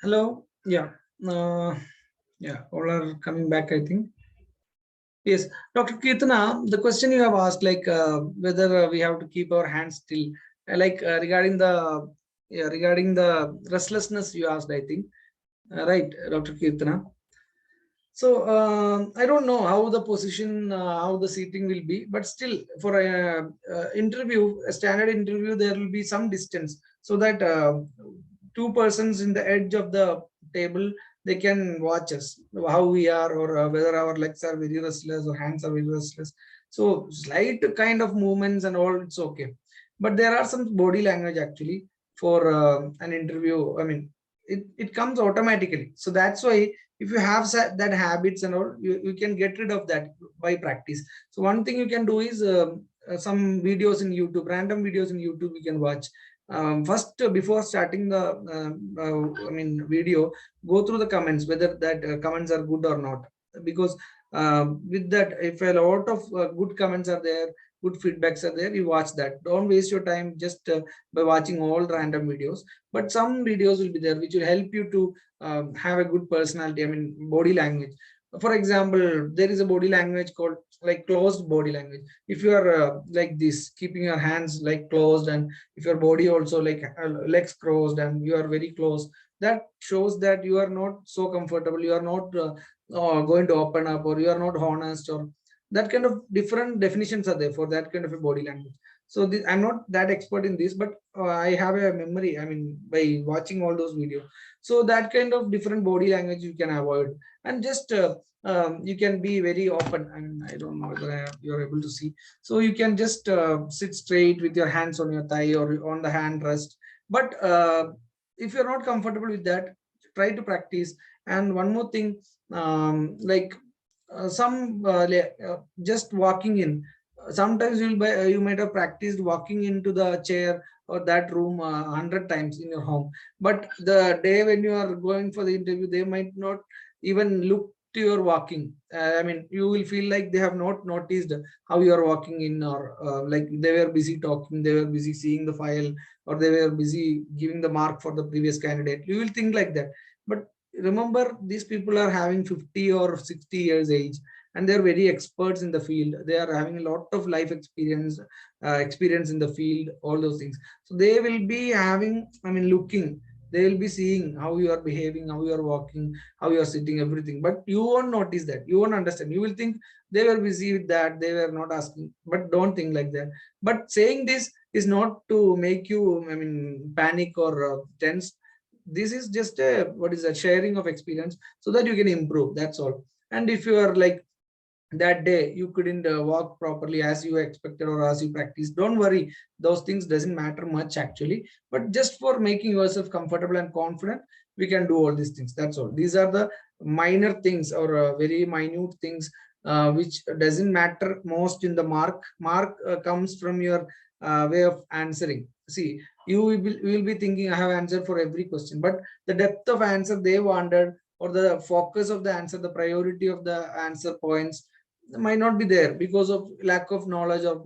Hello. Yeah. Uh, yeah. All are coming back, I think. Yes. Dr. Kirtana, the question you have asked, like whether we have to keep our hands still, regarding the restlessness you asked, I think. Right, Dr. Kirtana. So I don't know how the position, how the seating will be, but still for a interview, a standard interview, there will be some distance so that two persons in the edge of the table they can watch us how we are or whether our legs are very restless or hands are very restless. So slight kind of movements and all it's okay, but there are some body language actually for an interview. I mean, it comes automatically. So that's why if you have that habits and all, you can get rid of that by practice. So one thing you can do is some videos in YouTube, random videos in YouTube you can watch. First, before starting the video, go through the comments whether that comments are good or not, because with that, if a lot of good comments are there, good feedbacks are there, you watch that. Don't waste your time just by watching all random videos, but some videos will be there which will help you to have a good personality. I mean, body language. For example, there is a body language called like closed body language. If you are like this, keeping your hands like closed, and if your body also like legs crossed, and you are very close, that shows that you are not so comfortable. You are not going to open up, or you are not honest, or that kind of different definitions are there for that kind of a body language. So this, I'm not that expert in this, but I have a memory. I mean, by watching all those videos, so that kind of different body language you can avoid, and just you can be very open. I mean, I don't know whether you're able to see. So you can just sit straight with your hands on your thigh or on the hand rest. But if you're not comfortable with that, try to practice. And one more thing, like just walking in, sometimes you might have practiced walking into the chair or that room 100 times in your home, but the day when you are going for the interview, they might not even look to your walking. I mean, you will feel like they have not noticed how you are walking in, or like they were busy talking, they were busy seeing the file, or they were busy giving the mark for the previous candidate. You will think like that. But remember, these people are having 50 or 60 years age, and they're very experts in the field. They are having a lot of life experience in the field, all those things. So they will be having, I mean, looking, they will be seeing how you are behaving, how you are walking, how you are sitting, everything. But you won't notice that, you won't understand, you will think they were busy with that, they were not asking. But don't think like that. But saying this is not to make you, I mean, panic or tense. This is just a, what is a sharing of experience, so that you can improve, that's all. And if you are like, that day you couldn't walk properly as you expected or as you practiced, don't worry. Those things doesn't matter much actually, but just for making yourself comfortable and confident, we can do all these things, that's all. These are the minor things, or very minute things, which doesn't matter most in the mark comes from your way of answering. See, you will be thinking, I have answered for every question, but the depth of answer they wanted, or the focus of the answer, the priority of the answer points might not be there because of lack of knowledge, or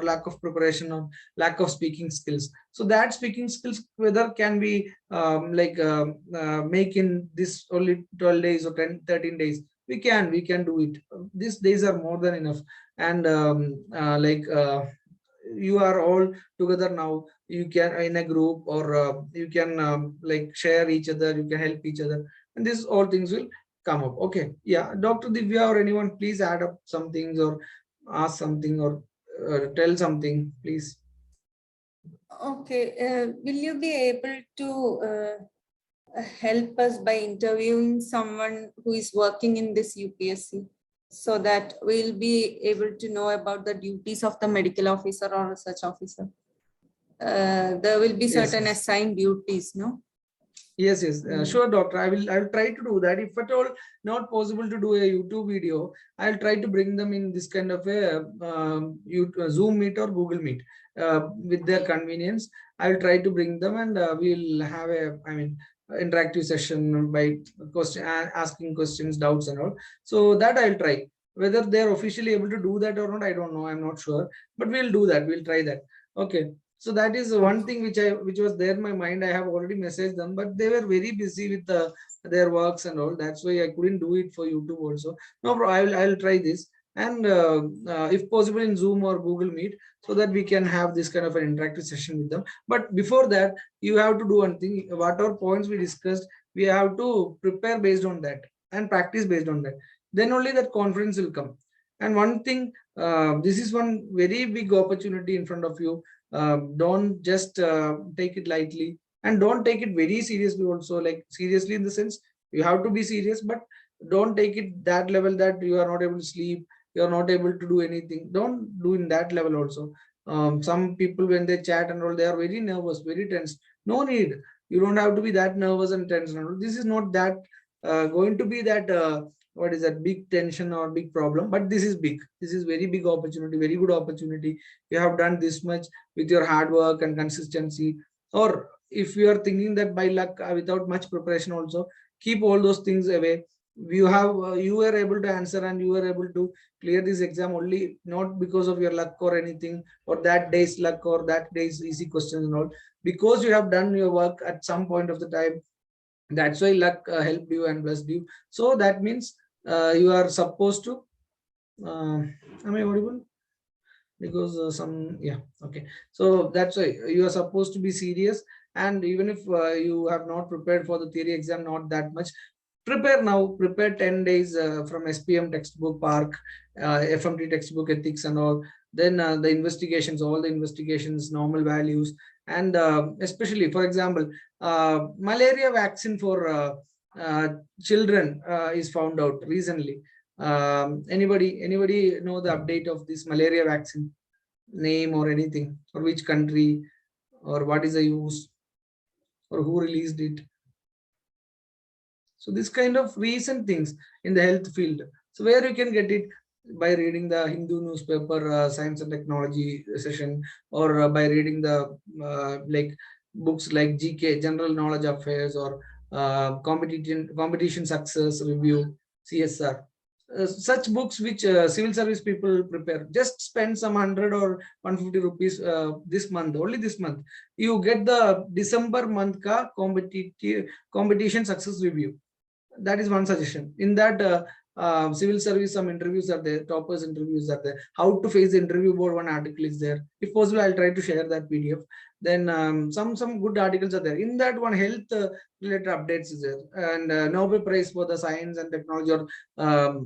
lack of preparation, or lack of speaking skills. So that speaking skills, whether can be make in this only 12 days or 10 13 days, we can do it. These days are more than enough. And you are all together now, you can in a group, or you can like share each other, you can help each other, and this all things will come up. Okay, yeah, Dr. Divya or anyone, please add up some things, or ask something, or tell something, please. Okay, will you be able to help us by interviewing someone who is working in this UPSC, so that we'll be able to know about the duties of the medical officer or research officer? There will be Yes, certain yes. assigned duties, no? Yes, yes, sure, doctor. I will try to do that. If at all not possible to do a YouTube video, I'll try to bring them in this kind of a Zoom meet or Google Meet with their convenience. I'll try to bring them, and we'll have a, I mean, interactive session by asking questions, doubts, and all. So that I'll try. Whether they're officially able to do that or not, I don't know. I'm not sure, but we'll do that. We'll try that. Okay. So that is one thing which was there in my mind. I have already messaged them, but they were very busy with their works and all. That's why I couldn't do it for YouTube also. No problem. I will try this, and if possible in Zoom or Google Meet, so that we can have this kind of an interactive session with them. But before that, you have to do one thing. Whatever points we discussed, we have to prepare based on that and practice based on that. Then only that confidence will come. And one thing, this is one very big opportunity in front of you. Don't just take it lightly, and don't take it very seriously also, like seriously in the sense you have to be serious, but don't take it that level that you are not able to sleep, you are not able to do anything. Don't do in that level also. Some people when they chat and all, they are very nervous, very tense. No need. You don't have to be that nervous and tense and all. This is not that going to be that what is that big tension or big problem, but this is big. This is very big opportunity, very good opportunity. You have done this much with your hard work and consistency. Or if you are thinking that by luck, without much preparation also, keep all those things away. You were able to answer and you were able to clear this exam only not because of your luck or anything, or that day's luck or that day's easy questions and all, because you have done your work at some point of the time. That's why luck helped you and blessed you. So that means you are supposed to am I audible? Because some, yeah, okay. So that's why you are supposed to be serious. And even if you have not prepared for the theory exam not that much, prepare now. Prepare 10 days from SPM textbook, park, FMT textbook, ethics and all. Then the investigations, all the investigations, normal values. And especially, for example, malaria vaccine for children is found out recently. Anybody know the update of this malaria vaccine, name or anything, or which country, or what is the use, or who released it? So this kind of recent things in the health field. So where you can get it? By reading the Hindu newspaper science and technology session, or by reading the like books like GK, general knowledge affairs, or competition success review, CSR. Such books which civil service people prepare. Just spend some 100 or 150 rupees this month, only this month. You get the December month ka competition success review. That is one suggestion. In that civil service, some interviews are there, toppers interviews are there. How to face the interview board, one article is there. If possible, I'll try to share that PDF. Then some good articles are there. In that one, health related updates is there, and Nobel Prize for the science and technology, or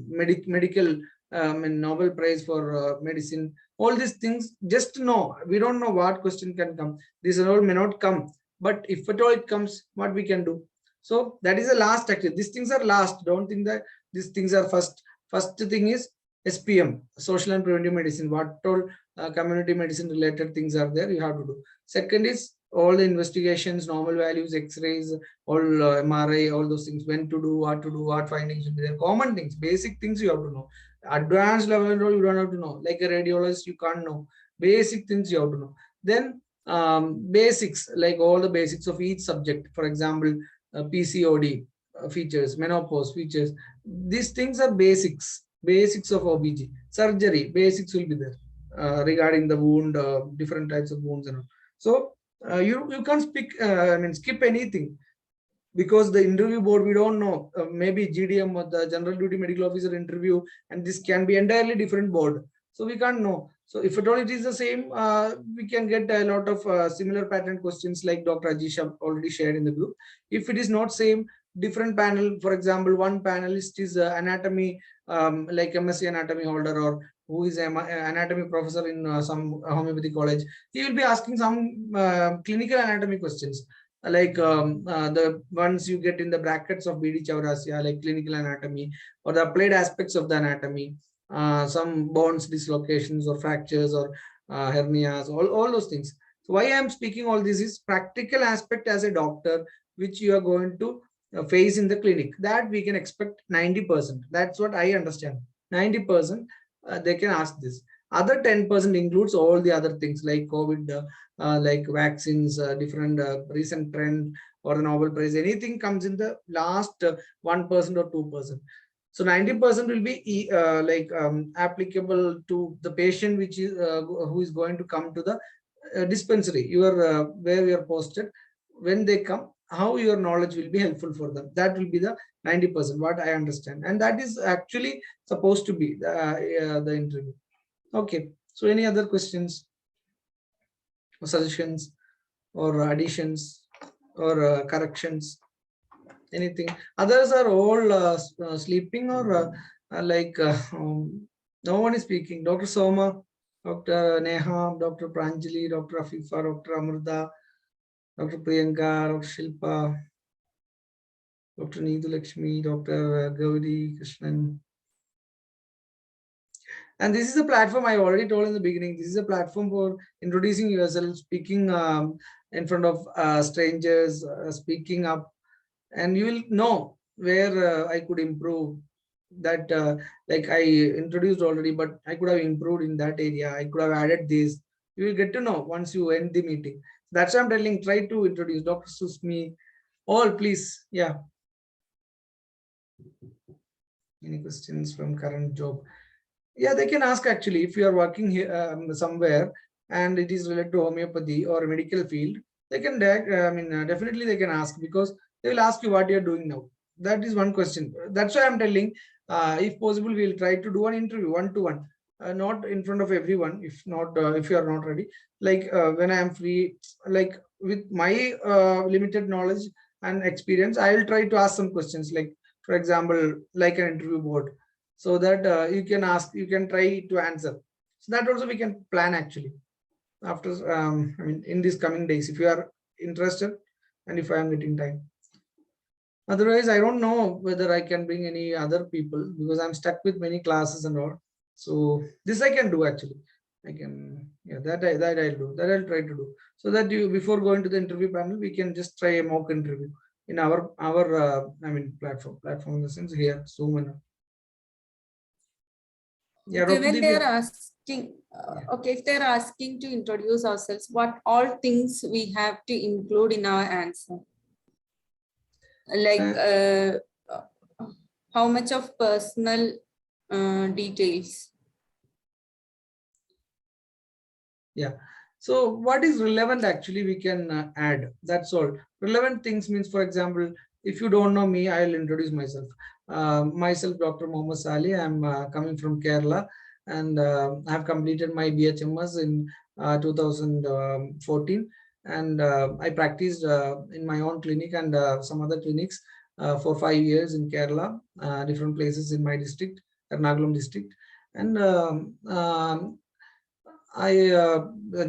medical and Nobel Prize for medicine. All these things, just know. We don't know what question can come. This all may not come, but if at all it comes, what we can do? So that is the last actually. These things are last. Don't think that these things are first. First thing is SPM, social and preventive medicine. What all community medicine related things are there, you have to do. Second is all the investigations, normal values, X-rays, all MRI, all those things. When to do, what findings will be there. Common things, basic things you have to know. Advanced level you don't have to know. Like a radiologist, you can't know. Basic things you have to know. Then basics, like all the basics of each subject. For example, PCOD features, menopause features. These things are basics, basics of OBG. Surgery, basics will be there regarding the wound, different types of wounds and all. So you can't skip anything, because the interview board, we don't know, maybe GDM or the general duty medical officer interview, and this can be entirely different board. So we can't know. So if at all it is the same, we can get a lot of similar pattern questions like Dr. Ajisha already shared in the group. If it is not same, different panel, for example, one panelist is anatomy, like MSc anatomy holder, or who is an anatomy professor in some homeopathy college, he will be asking some clinical anatomy questions, like the ones you get in the brackets of BD Chaurasya, like clinical anatomy, or the applied aspects of the anatomy, some bones dislocations or fractures or hernias, all those things. So why I'm speaking all this is practical aspect as a doctor, which you are going to face in the clinic, that we can expect 90%. That's what I understand. 90% they can ask this. Other 10% includes all the other things like COVID, like vaccines, different recent trend, or the Nobel Prize. Anything comes in the last 1% or 2%. So 90% will be applicable to the patient, which is who is going to come to the dispensary, your where you are posted, when they come, how your knowledge will be helpful for them. That will be the 90% what I understand, and that is actually supposed to be the interview. Okay, so any other questions or suggestions or additions or corrections? Anything? Others are all sleeping or no one is speaking. Dr. Soma, Dr. Neha, Dr. Pranjali, Dr. Afifa, Dr. Amrita, Dr. Priyanka, Dr. Shilpa, Dr. Needu Lakshmi, Dr. Gauri Krishnan. And this is a platform I already told in the beginning. This is a platform for introducing yourself, speaking in front of strangers, speaking up, and you will know where I could improve. That like I introduced already, but I could have improved in that area. I could have added this. You will get to know once you end the meeting. That's why I'm telling. Try to introduce Dr. Susmi. All please, yeah. Any questions from current job? Yeah, they can ask actually if you are working here somewhere and it is related to homeopathy or medical field. They can definitely they can ask, because they will ask you what you are doing now. That is one question. That's why I'm telling. If possible, we'll try to do an interview one-to-one, not in front of everyone. If not, if you are not ready, like when I am free, like with my limited knowledge and experience, I will try to ask some questions. Like for example, like an interview board, so that you can ask, you can try to answer. So that also we can plan actually after in these coming days, if you are interested and if I am getting time. Otherwise, I don't know whether I can bring any other people, because I'm stuck with many classes and all. So this I can do actually. I can, yeah, that I'll do. That I'll try to do. So that you, before going to the interview panel, we can just try a mock interview in our platform in the sense here, Zoom and yeah. Okay, Dr. when they Divya. are asking, okay, if they're asking to introduce ourselves, what all things we have to include in our answer? Like how much of personal details? Yeah. So what is relevant actually we can add. That's all. Relevant things means, for example, if you don't know me, I'll introduce myself. Myself, Dr. Mohammed Salih. I'm coming from Kerala, and I have completed my BHMS in 2014, and I practiced in my own clinic and some other clinics for 5 years in Kerala, different places in my district, Ernakulam district, and I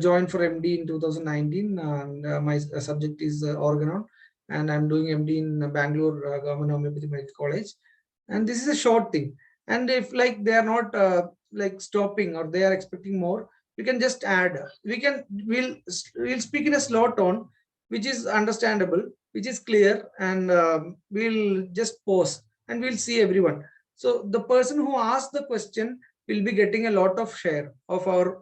joined for MD in 2019, and my subject is organon, and I'm doing MD in Bangalore Government Homeopathy Medical College. And this is a short thing. And if like they are not like stopping or they are expecting more, we can just add. We'll speak in a slow tone, which is understandable, which is clear, and we'll just pause and we'll see everyone. So the person who asked the question will be getting a lot of share of our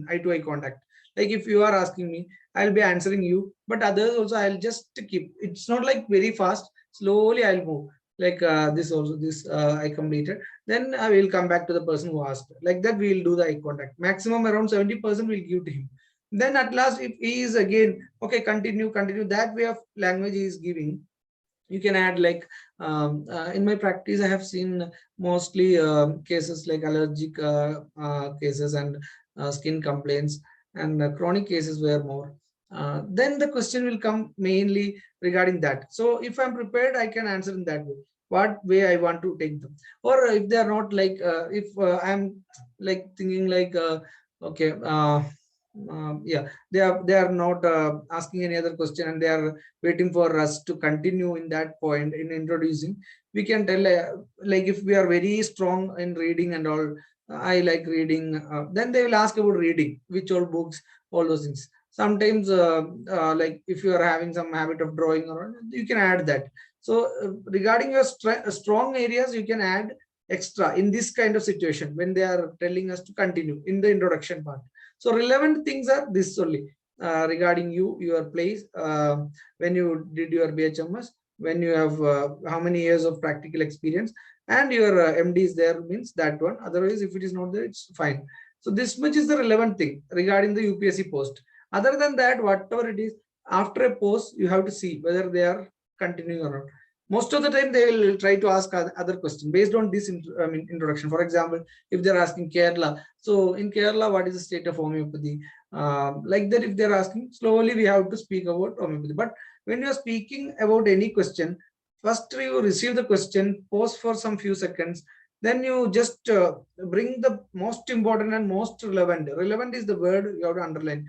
eye-to-eye contact. Like if you are asking me, I'll be answering you, but others also I'll just keep. It's not like very fast. Slowly I'll move. Like this also, this I completed. Then I will come back to the person who asked. Like that, we'll do the eye contact. Maximum around 70% we'll give to him. Then at last, if he is again okay, continue. That way of language he is giving, you can add like in my practice I have seen mostly cases like allergic cases and skin complaints, and chronic cases were more. Then the question will come mainly regarding that. So if I'm prepared, I can answer in that way, what way I want to take them. Or if they are not like if I'm like thinking like okay, yeah, they are not asking any other question, and they are waiting for us to continue in that point in introducing. We can tell like if we are very strong in reading and all, I like reading, then they will ask about reading, which all books, all those things. Sometimes like if you are having some habit of drawing, or you can add that. So regarding your strong areas, you can add extra in this kind of situation when they are telling us to continue in the introduction part. So relevant things are this only, regarding you, your place, when you did your BHMS, when you have how many years of practical experience, and your MD is there, means that one. Otherwise, if it is not there, it's fine. So this much is the relevant thing regarding the UPSC post. Other than that, whatever it is, after a pause, you have to see whether they are continuing or not. Most of the time, they will try to ask other questions based on this introduction. For example, if they're asking Kerala, so in Kerala, what is the state of homeopathy? Like that, if they're asking, slowly we have to speak about homeopathy. But when you're speaking about any question, first you receive the question, pause for some few seconds, then you just bring the most important and most relevant. Relevant is the word you have to underline.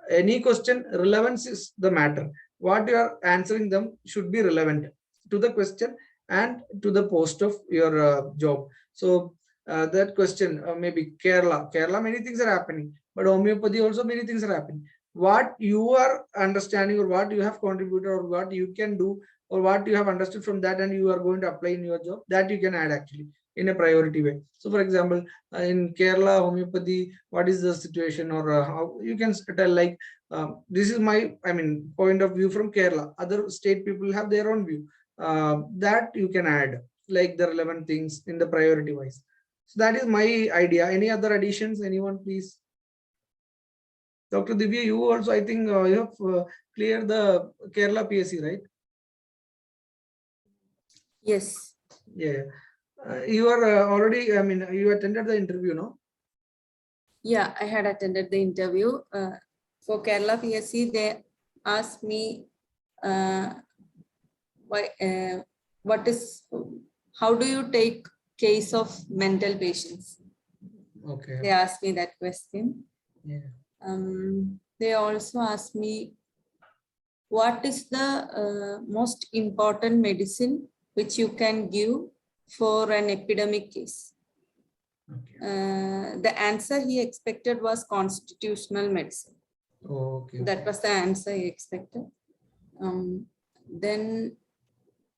Any question, relevance is the matter. What you are answering them should be relevant to the question and to the post of your job. So that question, maybe Kerala, many things are happening, but homeopathy also many things are happening. What you are understanding, or what you have contributed, or what you can do, or what you have understood from that, and you are going to apply in your job, that you can add actually in a priority way. So for example, in Kerala homeopathy, what is the situation, or how you can tell, like, this is my point of view from Kerala. Other state people have their own view. That you can add, like the relevant things in the priority wise. So that is my idea. Any other additions, anyone, please? Dr. Divya, you also, I think you have cleared the Kerala PSC, right? Yes. Yeah. You are already, you attended the interview, no? Yeah, I had attended the interview. For Kerala PSC, they asked me how do you take case of mental patients? Okay. They asked me that question. Yeah. They also asked me, what is the most important medicine which you can give for an epidemic case? Okay. The answer he expected was constitutional medicine. Okay. That was the answer he expected. Then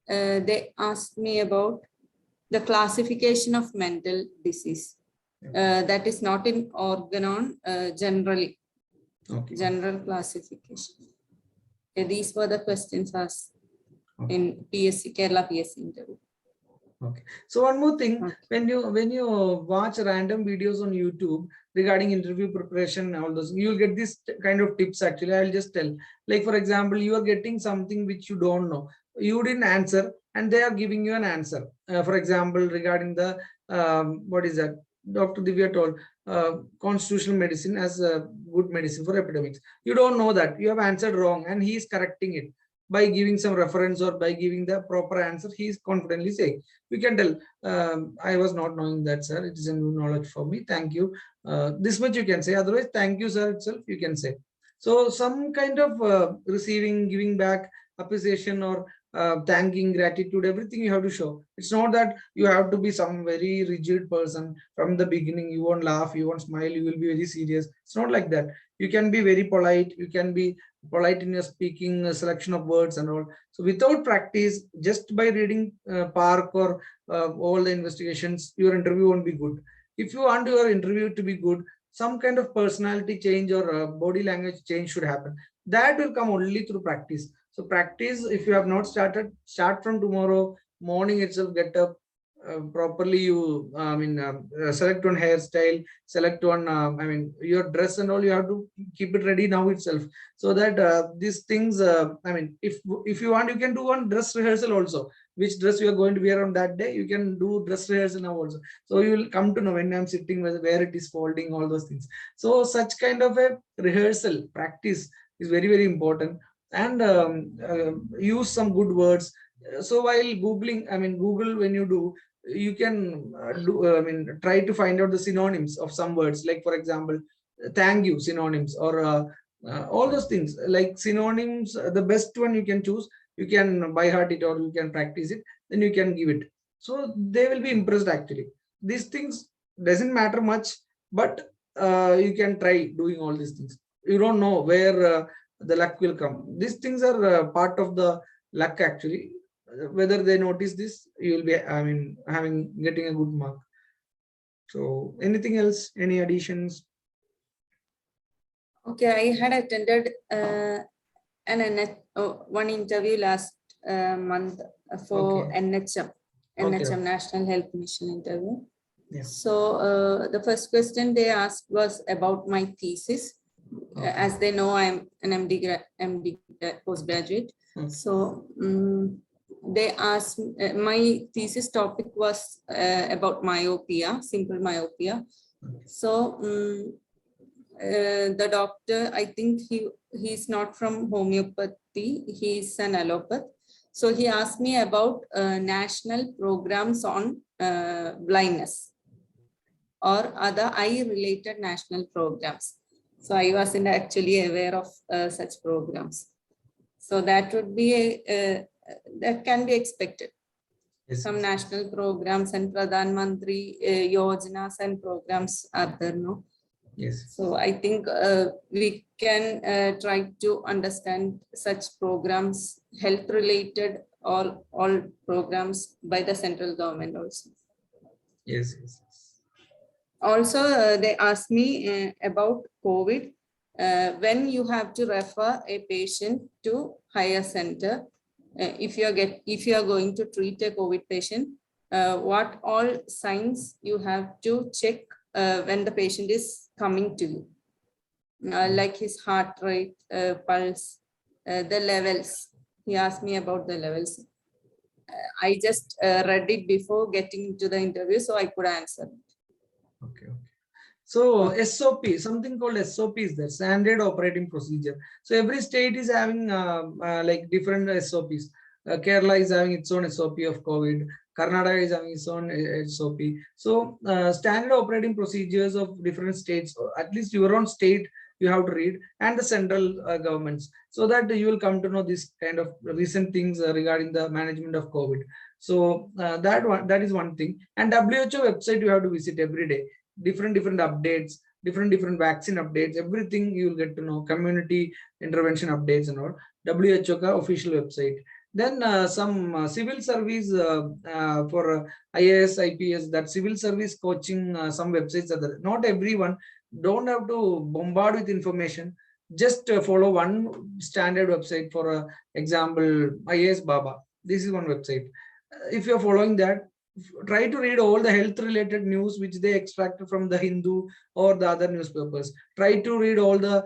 they asked me about the classification of mental disease. That is not in organon, generally. Okay. General classification. These were the questions asked in PSC, Kerala PSC interview. Okay. So one more thing, Okay. when you watch random videos on YouTube regarding interview preparation, all those, you'll get this kind of tips. Actually, I'll just tell. Like for example, you are getting something which you don't know. You didn't answer, and they are giving you an answer. For example, regarding the what is that? Dr. Divya told constitutional medicine as a good medicine for epidemics. You don't know that. You have answered wrong, and he is correcting it by giving some reference or by giving the proper answer. He is confidently saying, you can tell, I was not knowing that, sir. It is a new knowledge for me. Thank you. This much you can say. Otherwise, thank you, sir, itself you can say. So some kind of receiving, giving back, appreciation, or thanking, gratitude, everything you have to show. It's not that you have to be some very rigid person from the beginning. You won't laugh, you won't smile, you will be very serious. It's not like that. You can be very polite. You can be polite in your speaking, a selection of words and all. So without practice, just by reading Park or all the investigations, your interview won't be good. If you want your interview to be good, some kind of personality change or body language change should happen. That will come only through practice. So practice, if you have not started, start from tomorrow morning itself, get up properly. You select one hairstyle, select one your dress and all. You have to keep it ready now itself, so that these things if you want, you can do one dress rehearsal also. Which dress you are going to wear on that day, you can do dress rehearsal now also. So you will come to know when I'm sitting, where it is folding, all those things. So such kind of a rehearsal practice is very, very important. And use some good words. So while googling, Google, when you do, you can try to find out the synonyms of some words. Like for example, thank you synonyms, or all those things. Like synonyms, the best one you can choose. You can by heart it, or you can practice it, then you can give it. So they will be impressed actually. These things doesn't matter much, but you can try doing all these things. You don't know where the luck will come. These things are part of the luck actually. Whether they notice this, you will be getting a good mark. So anything else, any additions? Okay, I had attended one interview last month for Okay. NHM Okay. National Health Mission interview. Yeah. So the first question they asked was about my thesis. As they know, I'm an MD postgraduate. So they asked, my thesis topic was about myopia, simple myopia. So the doctor, I think he's not from homeopathy, he's an allopath. So he asked me about national programs on blindness or other eye-related national programs. So I wasn't actually aware of such programs. So that would be that can be expected. Yes, Some yes. national programs and Pradhan Mantri Yojanas and programs are there, no? Yes. So I think we can try to understand such programs, health related, all programs by the central government also. Yes, yes. Also, they asked me about COVID. When you have to refer a patient to higher center, if you are going to treat a COVID patient, what all signs you have to check when the patient is coming to you, like his heart rate, pulse, the levels. He asked me about the levels. I just read it before getting into the interview, so I could answer. Okay. So SOP, something called SOP is there, standard operating procedure. So every state is having like different SOPs. Kerala is having its own SOP of COVID. Karnataka is having its own SOP. So standard operating procedures of different states, or at least your own state, you have to read, and the central governments, so that you will come to know this kind of recent things regarding the management of COVID. So that is one thing. And WHO website you have to visit every day. Different updates, different vaccine updates, everything you will get to know. Community intervention updates and all. WHO official website. Then some civil service for IAS, IPS, that civil service coaching, some websites are there. Not everyone, don't have to bombard with information. Just follow one standard website. For example, IAS Baba. This is one website. If you're following that, try to read all the health related news which they extract from the Hindu or the other newspapers. Try to read all the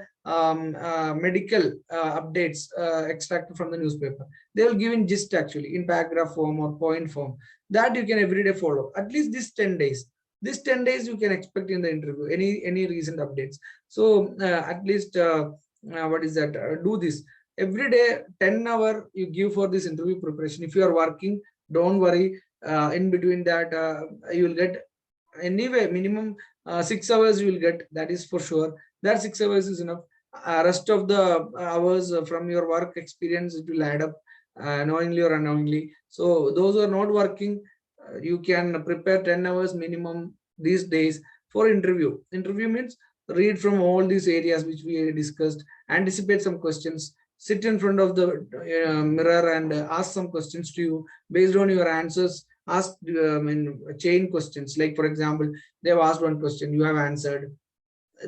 medical updates extracted from the newspaper. They will give in gist, actually, in paragraph form or point form, that you can every day follow. At least this 10 days. This 10 days you can expect in the interview, any recent updates. So at least what is that? Do this every day. 10 hour you give for this interview preparation. If you are working, don't worry. In between that, you will get anyway minimum 6 hours you will get, that is for sure. That 6 hours is enough. Rest of the hours from your work experience, it will add up, knowingly or unknowingly. So those who are not working, you can prepare 10 hours minimum these days for interview. Interview means read from all these areas which we discussed, anticipate some questions, sit in front of the mirror and ask some questions to you. Based on your answers, ask chain questions. Like, for example, they have asked one question, you have answered,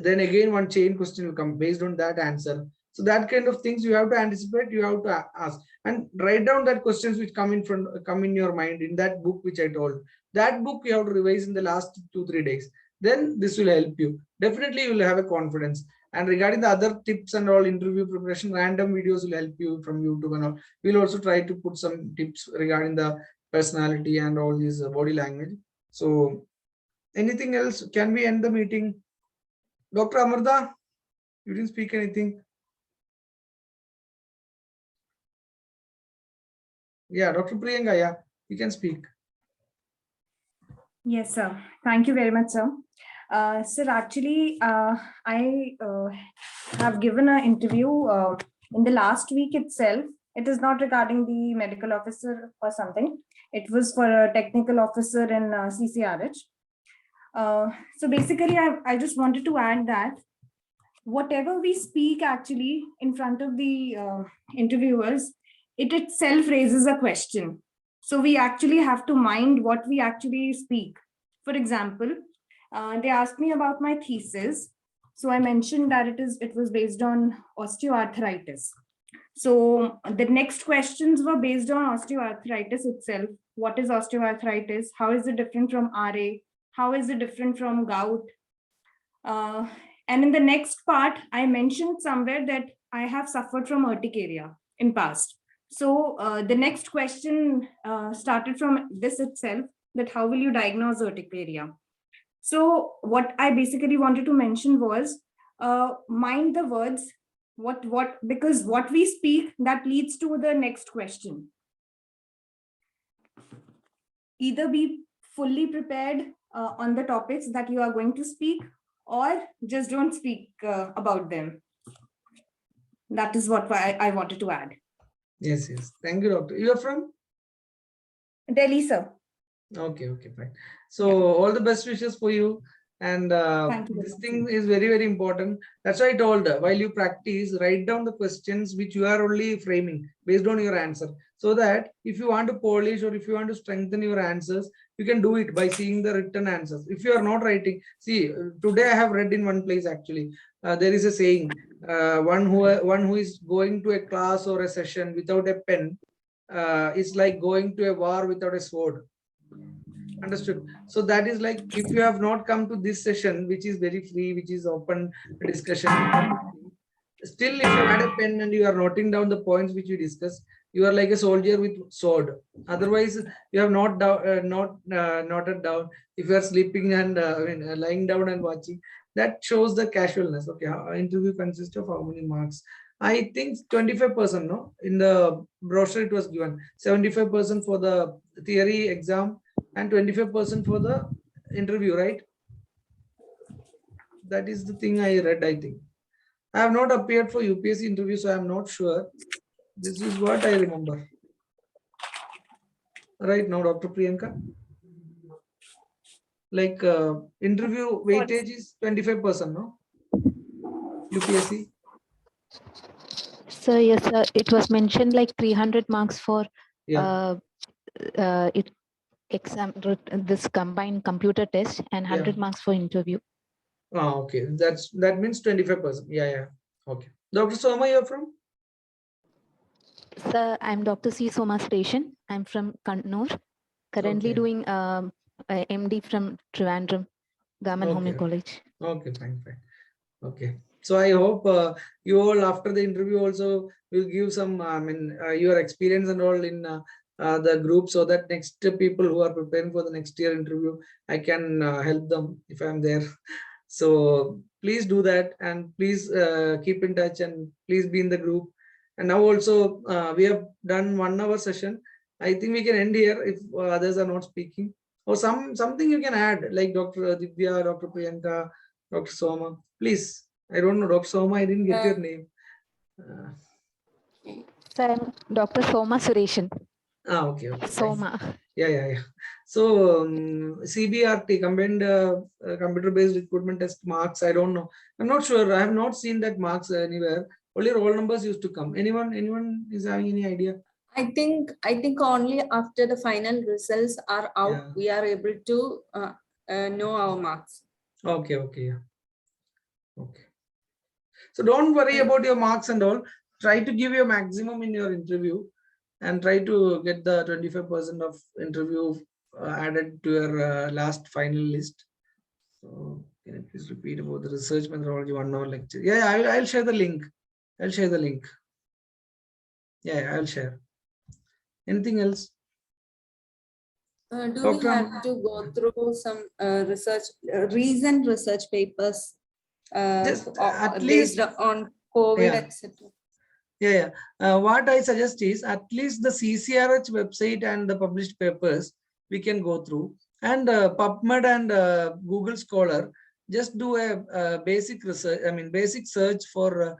then again one chain question will come based on that answer. So that kind of things you have to anticipate, you have to ask, and write down that questions which come in your mind in that book which I told. That book you have to revise in the last 2-3 days. Then this will help you. Definitely you will have a confidence. And regarding the other tips and all, interview preparation, random videos will help you from YouTube and all. We'll also try to put some tips regarding the personality and all these body language. So anything else? Can we end the meeting? Dr. Amarda, you didn't speak anything. Yeah, Dr. Priyanka, yeah, you can speak. Yes, sir. Thank you very much, sir. Sir, actually, I have given an interview in the last week itself. It is not regarding the medical officer or something. It was for a technical officer in CCRH. So basically, I just wanted to add that whatever we speak actually in front of the interviewers, it itself raises a question. So we actually have to mind what we actually speak. For example, they asked me about my thesis. So I mentioned that it was based on osteoarthritis. So the next questions were based on osteoarthritis itself. What is osteoarthritis? How is it different from RA? How is it different from gout? And in the next part, I mentioned somewhere that I have suffered from urticaria in past. So the next question started from this itself, that how will you diagnose urticaria? So what I basically wanted to mention was, mind the words, because what we speak, that leads to the next question. Either be fully prepared on the topics that you are going to speak, or just don't speak about them. That is what I wanted to add. Yes, yes. Thank you, doctor. You are from? Delhi, sir. Okay, okay, fine. So all the best wishes for you. And Thank you very this much, thing is very, very important. That's why I told while you practice, write down the questions which you are only framing based on your answer. So that if you want to polish or if you want to strengthen your answers, you can do it by seeing the written answers. If you are not writing, see, today I have read in one place actually, there is a saying, one who is going to a class or a session without a pen is like going to a war without a sword. Understood. So that is like, if you have not come to this session, which is very free, which is open discussion, still if you had a pen and you are noting down the points which we discussed, you are like a soldier with sword. Otherwise, you have not noted down. If you are sleeping and lying down and watching, that shows the casualness. Okay, interview consists of how many marks? I think 25%. No, in the brochure it was given 75% for the theory exam and 25% for the interview, right? That is the thing I read, I think. I have not appeared for UPSC interview, so I am not sure. This is what I remember. Right now, Dr. Priyanka? Like interview weightage is 25%, no? UPSC? So yes, sir, it was mentioned like 300 marks for Yeah. Exam, this combined computer test, and 100 marks for interview. Okay, that means 25%. Yeah. Okay. Dr. Soma, you're from? Sir, I'm Dr. C. Soma Station. I'm from Kannur. Currently Okay. doing MD from Trivandrum Government Okay. Homeo College. Okay, fine. Okay. So I hope you all after the interview also will give some, your experience and all in the group, so that next people who are preparing for the next year interview, I can help them if I'm there. So please do that, and please keep in touch, and please be in the group. And now also we have done 1 hour session. I think we can end here if others are not speaking, or something you can add, like Dr. Divya, Dr. Priyanka, Dr. Soma. Please. I don't know, Dr. Soma, I didn't get your name. Sir, I'm Dr. Soma Sureshan. Okay. Soma. Yeah. So CBRT, combined computer-based recruitment test marks, I don't know. I'm not sure. I have not seen that marks anywhere. Only roll numbers used to come. Anyone is having any idea? I think only after the final results are out, we are able to know our marks. Okay. Yeah. Okay. So don't worry about your marks and all. Try to give your maximum in your interview, and try to get the 25% of interview added to your last final list. So can you please repeat about the research methodology 1 hour lecture? Yeah, I'll share the link. Yeah, I'll share. Anything else? Do we have to go through some recent research papers Just at least based on COVID, etc.? Yeah. What I suggest is at least the CCRH website and the published papers we can go through, and PubMed and Google Scholar. Just do a basic research. Basic search for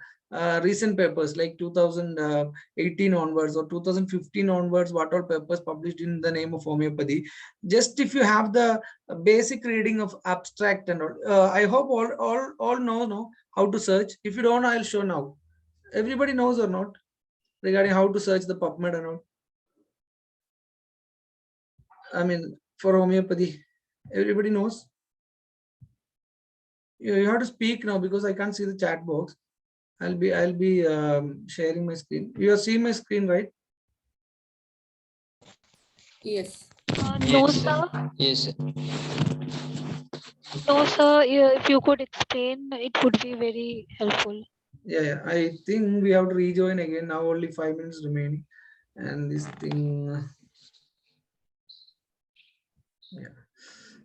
recent papers like 2018 onwards or 2015 onwards. What all papers published in the name of homeopathy? Just if you have the basic reading of abstract and all. I hope all know how to search. If you don't, I'll show now. Everybody knows or not regarding how to search the PubMed and all? For homeopathy, everybody knows. You have to speak now because I can't see the chat box. I'll be sharing my screen. You are seeing my screen, right? Yes. No, sir. Yes. No, sir, if you could explain, it would be very helpful. Yeah, I think we have to rejoin again. Now only 5 minutes remaining. And this thing, yeah.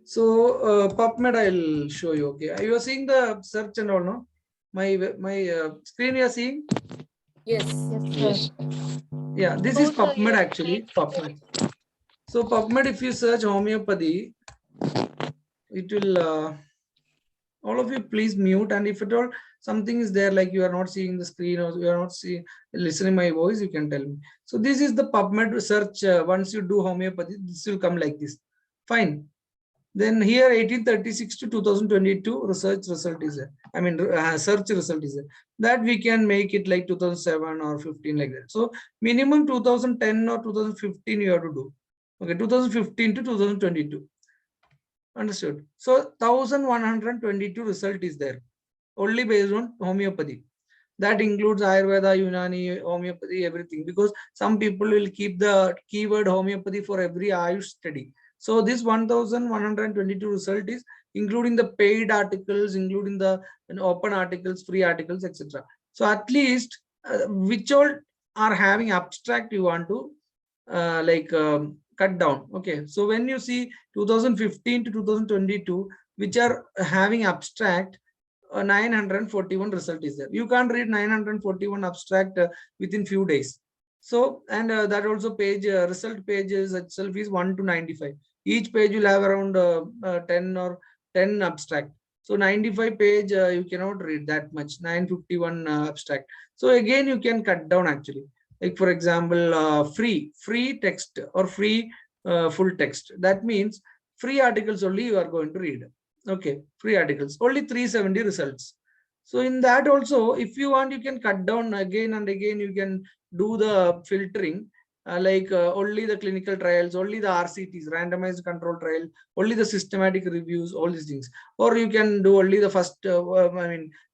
So PubMed, I'll show you. Okay, you are seeing the search and all, no? My screen you are seeing? Yes. Yes, sir. Yeah, this No, is sir, PubMed actually. PubMed. So PubMed, if you search homeopathy, it will. All of you please mute, and if at all something is there like you are not seeing the screen or you are not seeing listening my voice, you can tell me. So this is the PubMed search. Once you do homeopathy, this will come like this. Fine. Then here 1836 to 2022 research result is there. I mean search result is there. That we can make it like 2007 or 15 like that. So minimum 2010 or 2015 you have to do. Okay, 2015 to 2022. Understood. So 1122 result is there only based on homeopathy. That includes Ayurveda, Unani, homeopathy, everything, because some people will keep the keyword homeopathy for every Ayush study. So this 1122 result is including the paid articles, including the open articles, free articles, etc. So at least which all are having abstract you want to cut down. Okay, so when you see 2015 to 2022, which are having abstract, 941 result is there. You can't read 941 abstract within few days. So, and that also page result pages itself is 1 to 95. Each page will have around 10 or 10 abstract. So 95 page you cannot read that much. 951 abstract. So again you can cut down actually. Like for example, free text or free full text. That means free articles only you are going to read. Okay, free articles only 370 results. So in that also, if you want, you can cut down again and again. You can do the filtering, only the clinical trials, only the RCTs, randomized control trial, only the systematic reviews, all these things. Or you can do only the first,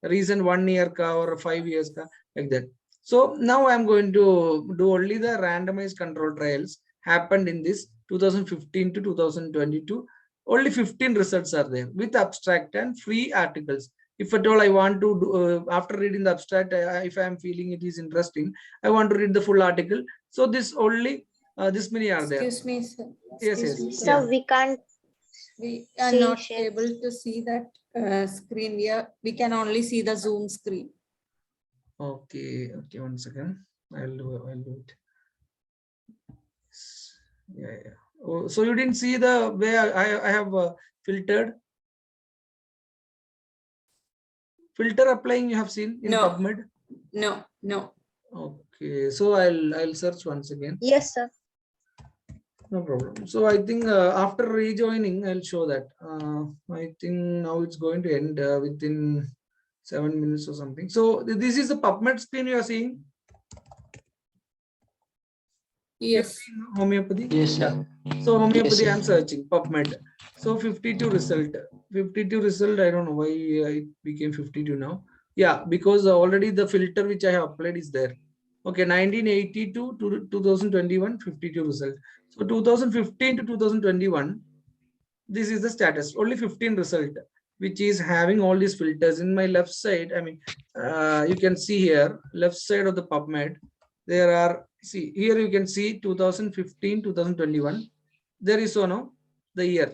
recent 1 year ka or 5 years ka, like that. So now I'm going to do only the randomized control trials happened in this 2015 to 2022. Only 15 results are there with abstract and free articles. If at all I want to do, after reading the abstract, if I am feeling it is interesting, I want to read the full article. So this only, this many are there. Excuse me, sir. Yes, Excuse yes. me, sir. Yeah. So we can't We are see not share. able to see that screen. We can only see the Zoom screen. Okay, 1 second. I'll do it. Yeah. Oh, so you didn't see the way I have filtered? Filter applying you have seen in No. PubMed? No. Okay, so I'll search once again. Yes, sir. No problem. So I think after rejoining, I'll show that. I think now it's going to end within 7 minutes or something. So this is the PubMed screen you are seeing. Yes. Homeopathy. Yes, sir. So homeopathy, Yes, I'm searching PubMed. So 52 result. 52 result. I don't know why it became 52 now. Yeah, because already the filter which I have applied is there. Okay, 1982 to 2021, 52 result. So 2015 to 2021, this is the status. Only 15 result, which is having all these filters. In my left side, I mean, you can see here, left side of the PubMed, there are, see, here you can see 2015, 2021. There is no the year.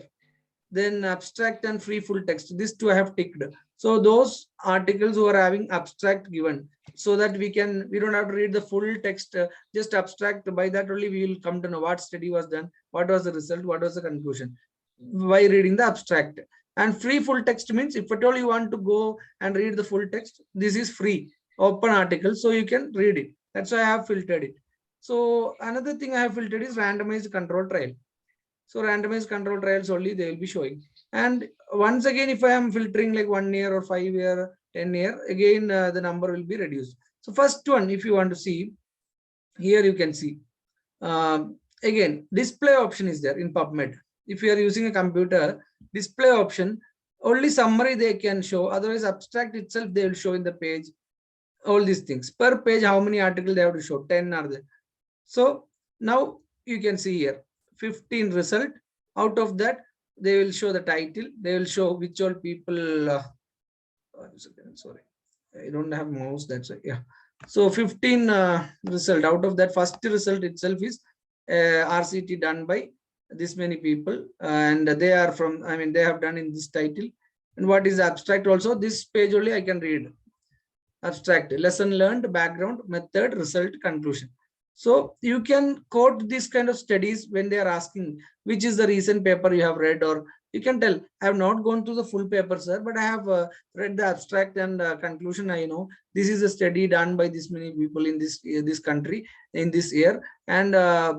Then abstract and free full text. These two I have ticked. So those articles who are having abstract given, so that we don't have to read the full text, just abstract. By that only we will come to know what study was done, what was the result, what was the conclusion, by reading the abstract. And free full text means if at all you want to go and read the full text, this is free, open article, so you can read it. That's why I have filtered it. So another thing I have filtered is randomized control trial. So randomized control trials only they will be showing. And once again, if I am filtering like 1 year or 5 year, 10 year, again the number will be reduced. So first one, if you want to see, here you can see. Again, display option is there in PubMed. If you are using a computer, display option, only summary they can show. Otherwise, abstract itself they will show in the page. All these things per page, how many articles they have to show? 10 are there. So now you can see here 15 result. Out of that, they will show the title, they will show which all people, one second, sorry, I don't have mouse, that's why. Yeah, so 15 result. Out of that, first result itself is RCT done by this many people, and they are from, I mean, they have done in this title. And what is abstract also, this page only I can read. Abstract, lesson learned, background, method, result, conclusion. So you can quote this kind of studies when they are asking which is the recent paper you have read, or you can tell, I have not gone through the full paper, sir, but I have read the abstract and conclusion. I know this is a study done by this many people in this country in this year, and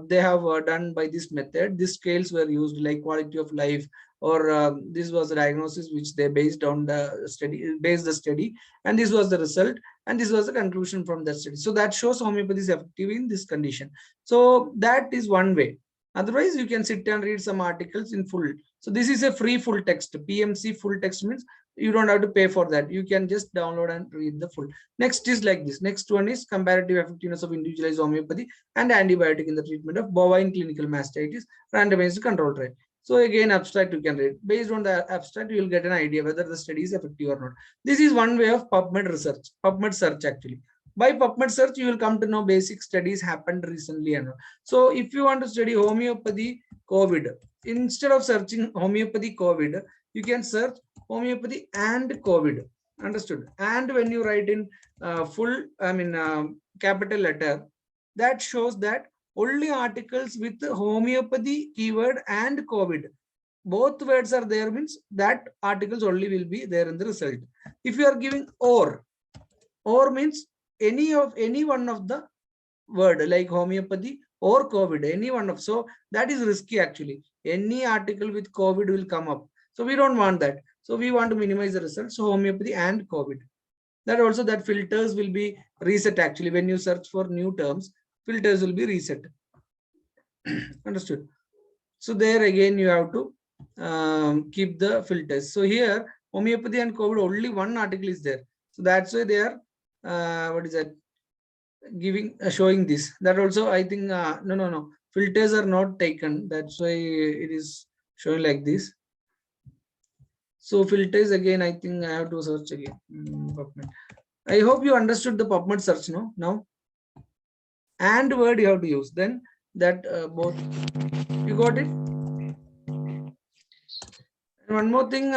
they have done by this method. These scales were used, like quality of life, or this was the diagnosis which they based on the study, and this was the result, and this was the conclusion from that study. So that shows homeopathy is effective in this condition. So that is one way. Otherwise, you can sit and read some articles in full. So this is a free full text. PMC full text means you don't have to pay for that. You can just download and read the full. Next is like this. Next one is comparative effectiveness of individualized homeopathy and antibiotic in the treatment of bovine clinical mastitis, randomized control trial. So again, abstract you can read. Based on the abstract, you will get an idea whether the study is effective or not. This is one way of PubMed research, PubMed search actually. By PubMed search, you will come to know basic studies happened recently and all. So if you want to study homeopathy COVID, instead of searching homeopathy COVID, you can search homeopathy and COVID. Understood? And when you write in full, I mean capital letter, that shows that only articles with homeopathy keyword and COVID, both words are there, means that articles only will be there in the result. If you are giving or means any one of the word like homeopathy or COVID, any one of, so that is risky actually. Any article with COVID will come up. So we don't want that. So we want to minimize the results. So homeopathy and COVID. That also, that filters will be reset actually. When you search for new terms, filters will be reset. Understood? So there again you have to keep the filters. So here homeopathy and COVID, only one article is there. So that's why they are what is that, giving showing this. That also I think no, filters are not taken. That's why it is showing like this. So filters again, I think I have to search again. PubMed. I hope you understood the PubMed search now. And word you have to use, then that both you got it. And one more thing,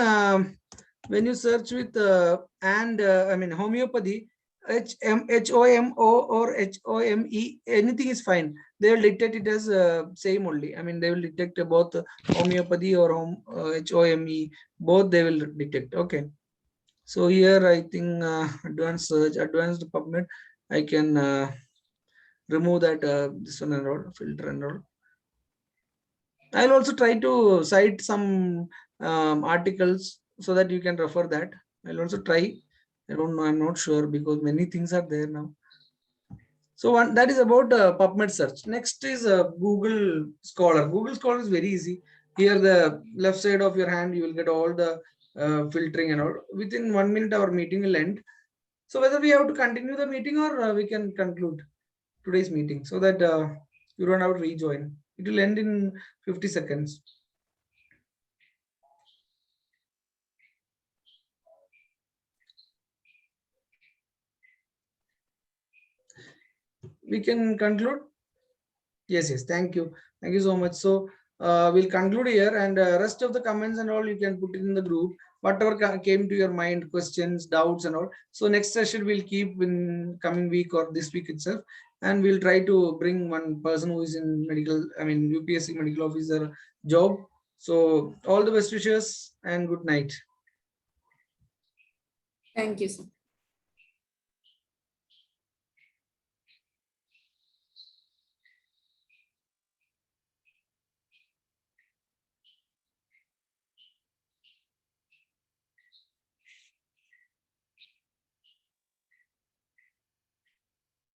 when you search with I mean homeopathy, HOMO or HOME, anything is fine. They will detect it as same only. I mean, they will detect both homeopathy or HOME, both they will detect. Okay. So here I think advanced search, advanced PubMed, I can remove that this one and all, filter and all. I'll also try to cite some articles so that you can refer that. I'll also try. I don't know, I'm not sure, because many things are there now. So one, that is about PubMed search. Next is Google Scholar. Google Scholar is very easy. Here the left side of your hand, you will get all the filtering and all. Within 1 minute our meeting will end. So whether we have to continue the meeting or we can conclude today's meeting, so that you don't have to rejoin. It will end in 50 seconds. We can conclude. Yes, thank you so much. So we'll conclude here, and rest of the comments and all you can put it in the group, whatever came to your mind, questions, doubts and all. So next session we'll keep in coming week or this week itself, and we'll try to bring one person who is in medical, I mean UPSC medical officer job. So all the best wishes and good night. Thank you, sir.